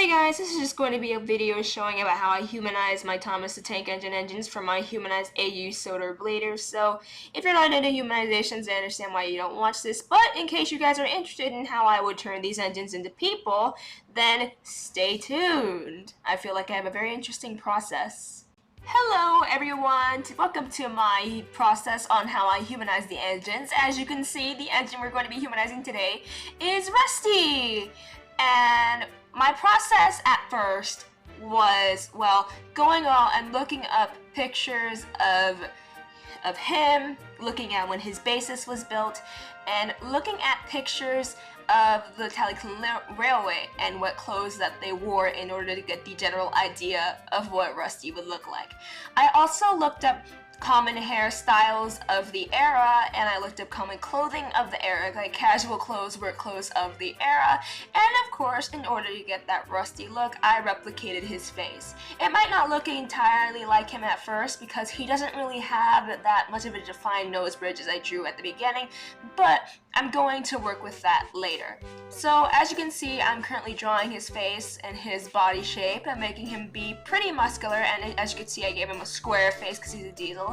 Hey guys, this is just going to be a video showing about how I humanized my Thomas the Tank Engine engines from my Humanized AU Sodor bladers. So if you're not into humanizations, I understand why you don't watch this, but in case you guys are interested in how I would turn these engines into people, then stay tuned. I feel like I have a very interesting process. Hello everyone, welcome to my process on how I humanize the engines. As you can see, the engine we're going to be humanizing today is Rusty! And my process at first was, well, going on and looking up pictures of him, looking at when his basis was built, and looking at pictures of the Talikon Railway and what clothes that they wore in order to get the general idea of what Rusty would look like. I also looked up common hairstyles of the era, and I looked up common clothing of the era, like casual clothes, work clothes of the era, and of course, in order to get that Rusty look, I replicated his face. It might not look entirely like him at first because he doesn't really have that much of a defined nose bridge as I drew at the beginning, but I'm going to work with that later. So as you can see, I'm currently drawing his face and his body shape and making him be pretty muscular, and as you can see, I gave him a square face because he's a diesel.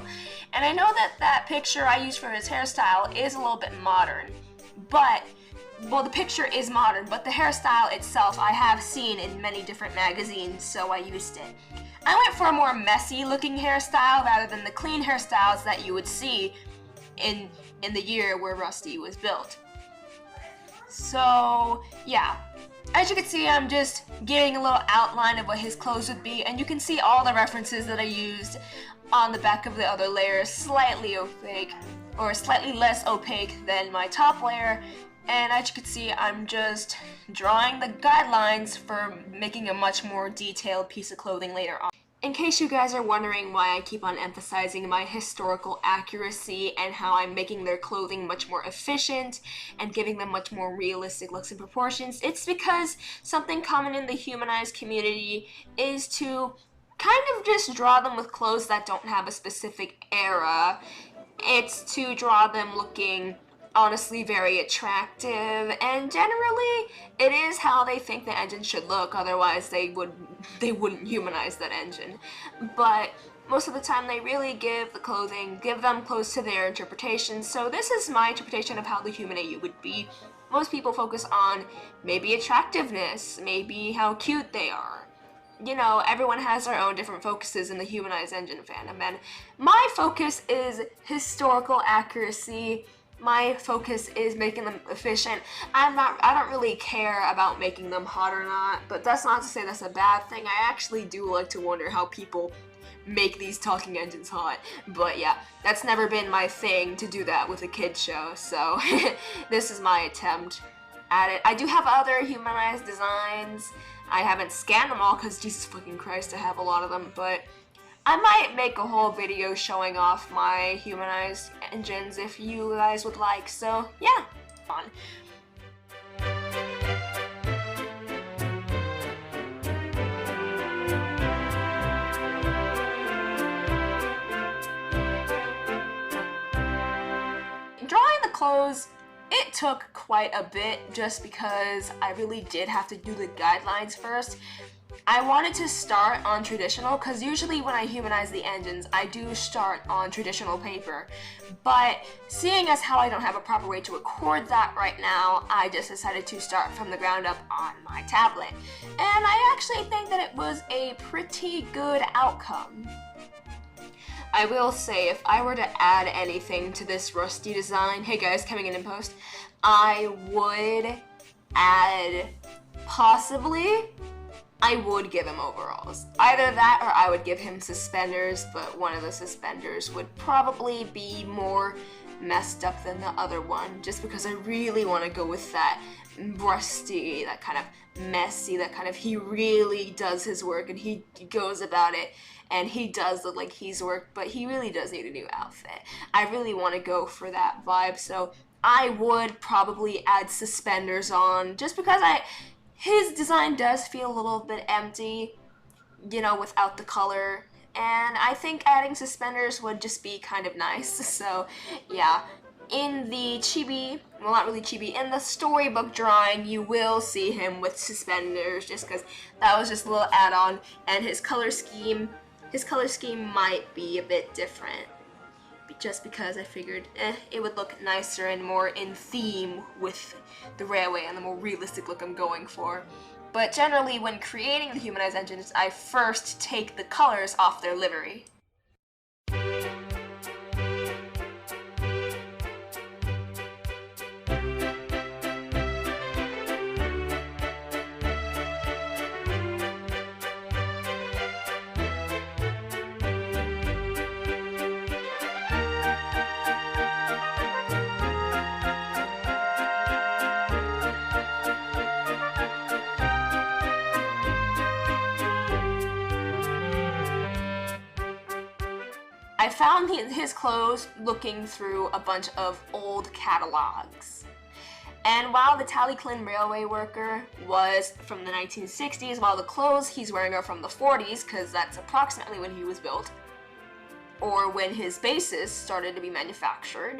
And I know that that picture I used for his hairstyle is a little bit modern, but, well, the picture is modern, but the hairstyle itself I have seen in many different magazines, so I used it. I went for a more messy looking hairstyle rather than the clean hairstyles that you would see in the year where Rusty was built. So, yeah. As you can see, I'm just giving a little outline of what his clothes would be, and you can see all the references that I used on the back of the other layer, slightly opaque, or slightly less opaque than my top layer. And as you can see, I'm just drawing the guidelines for making a much more detailed piece of clothing later on. In case you guys are wondering why I keep on emphasizing my historical accuracy and how I'm making their clothing much more efficient and giving them much more realistic looks and proportions, it's because something common in the humanized community is to kind of just draw them with clothes that don't have a specific era. It's to draw them looking honestly very attractive, and generally it is how they think the engine should look, otherwise they wouldn't humanize that engine. But most of the time they really give them clothes to their interpretation, so this is my interpretation of how the human AU would be. Most people focus on maybe attractiveness, maybe how cute they are. You know, everyone has their own different focuses in the humanized engine fandom, and my focus is historical accuracy. My focus is making them efficient. I don't really care about making them hot or not, but that's not to say that's a bad thing. I actually do like to wonder how people make these talking engines hot. But yeah, that's never been my thing to do that with a kid show, so this is my attempt at it. I do have other humanized designs. I haven't scanned them all because Jesus fucking Christ, I have a lot of them, but I might make a whole video showing off my humanized engines if you guys would like, so yeah, fun. Drawing the clothes, it took quite a bit just because I really did have to do the guidelines first. I wanted to start on traditional because usually when I humanize the engines, I do start on traditional paper. But seeing as how I don't have a proper way to record that right now, I just decided to start from the ground up on my tablet. And I actually think that it was a pretty good outcome. I will say, if I were to add anything to this Rusty design, hey guys, coming in post, I would add, possibly, I would give him overalls. Either that or I would give him suspenders, but one of the suspenders would probably be more messed up than the other one, just because I really want to go with that Rusty, that kind of messy, that kind of he really does his work and he goes about it and he does look like he's worked, but he really does need a new outfit. I really want to go for that vibe, so I would probably add suspenders on, just because his design does feel a little bit empty, you know, without the color, and I think adding suspenders would just be kind of nice, so yeah. in the chibi, well, not really chibi, in the storybook drawing, you will see him with suspenders, just because that was just a little add-on, and his color scheme might be a bit different, just because I figured it would look nicer and more in theme with the railway and the more realistic look I'm going for. But generally, when creating the humanized engines, I first take the colors off their livery. I found his clothes looking through a bunch of old catalogs. And while the Tallyclin railway worker was from the 1960s, while the clothes he's wearing are from the 40s, because that's approximately when he was built, or when his bases started to be manufactured,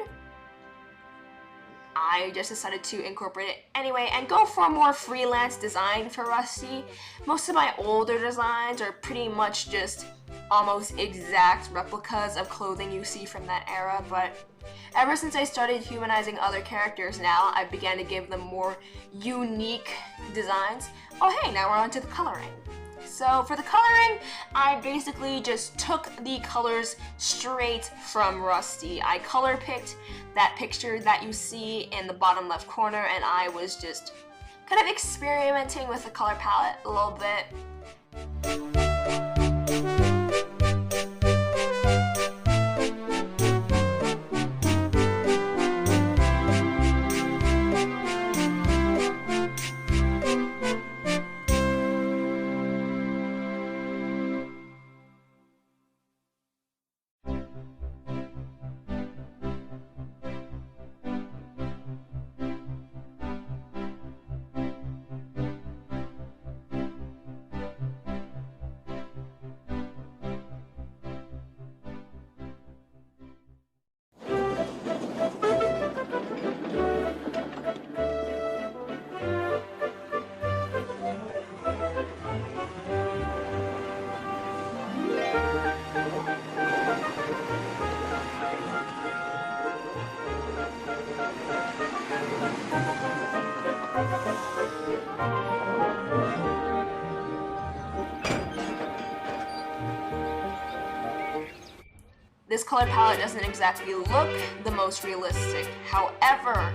I just decided to incorporate it anyway and go for a more freelance design for Rusty. Most of my older designs are pretty much just almost exact replicas of clothing you see from that era, but ever since I started humanizing other characters now, I began to give them more unique designs. Oh hey, now we're on to the coloring. So for the coloring, I basically just took the colors straight from Rusty. I color picked that picture that you see in the bottom left corner, and I was just kind of experimenting with the color palette a little bit. This color palette doesn't exactly look the most realistic. However,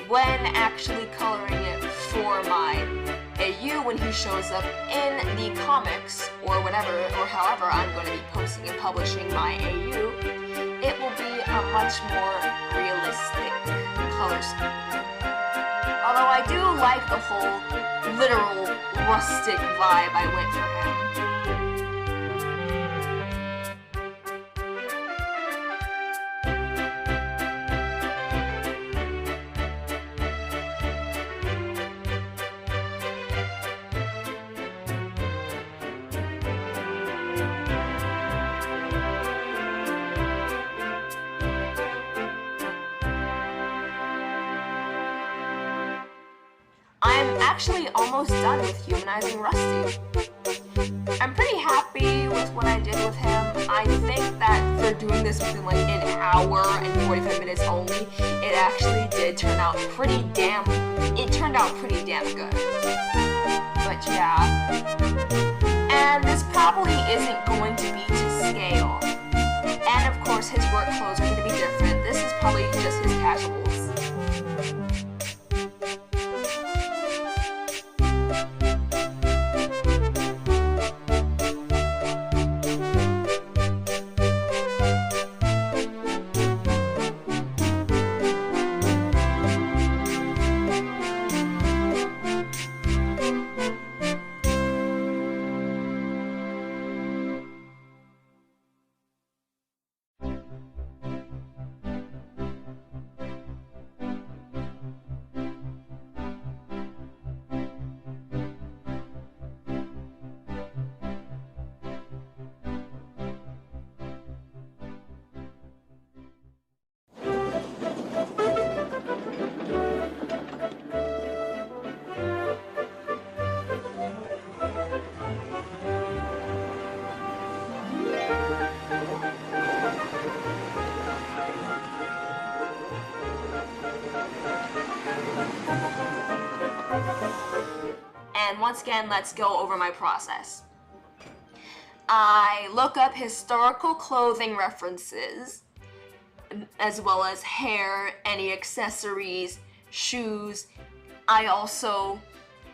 when actually coloring it for my AU, when he shows up in the comics or whatever, or however I'm going to be posting and publishing my AU, it will be a much more realistic color scheme. Although I do like the whole literal rustic vibe I went for him. I'm actually almost done with humanizing Rusty. I'm pretty happy with what I did with him. I think that for doing this within like an hour and 45 minutes only, it actually did turn out pretty damn good. But yeah. And this probably isn't going to be to scale. And of course his work clothes are going to be different. This is probably just his casuals. once again, let's go over my process. I look up historical clothing references, as well as hair, any accessories, shoes. I also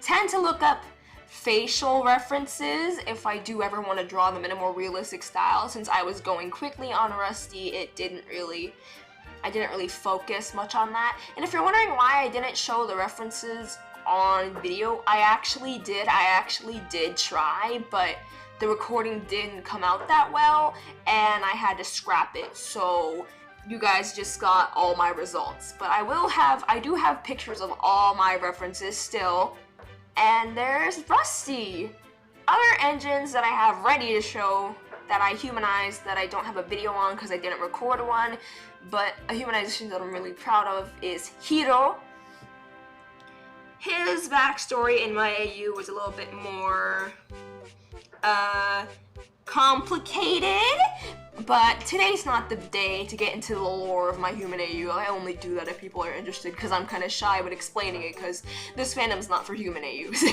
tend to look up facial references if I do ever want to draw them in a more realistic style. Since I was going quickly on Rusty, I didn't really focus much on that. And if you're wondering why I didn't show the references on video, I actually did try, but the recording didn't come out that well, and I had to scrap it, so you guys just got all my results. But I do have pictures of all my references still, and there's Rusty. Other engines that I have ready to show that I humanized that I don't have a video on because I didn't record one, but a humanization that I'm really proud of is Hiro. His backstory in my AU was a little bit more complicated, but today's not the day to get into the lore of my human AU. I only do that if people are interested because I'm kind of shy with explaining it because this fandom's not for human AUs.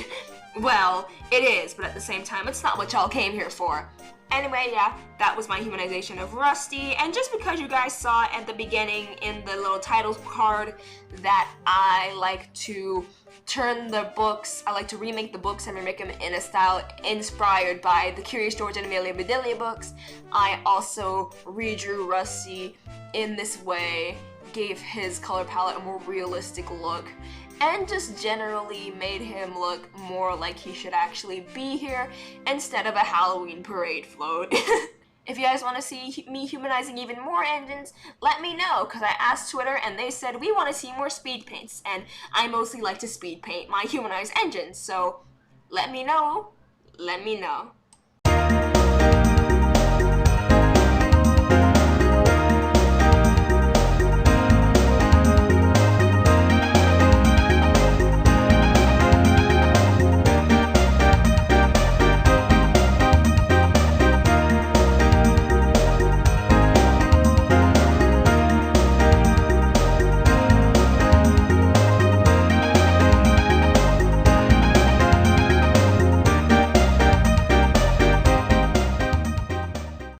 Well, it is, but at the same time, it's not what y'all came here for. Anyway, yeah, that was my humanization of Rusty, and just because you guys saw at the beginning in the little title card that I like to turn the books, I like to remake the books and remake them in a style inspired by the Curious George and Amelia Bedelia books, I also redrew Rusty in this way, gave his color palette a more realistic look, and just generally made him look more like he should actually be here instead of a Halloween parade float. If you guys want to see me humanizing even more engines, let me know, because I asked Twitter and they said we want to see more speed paints, and I mostly like to speed paint my humanized engines, so let me know.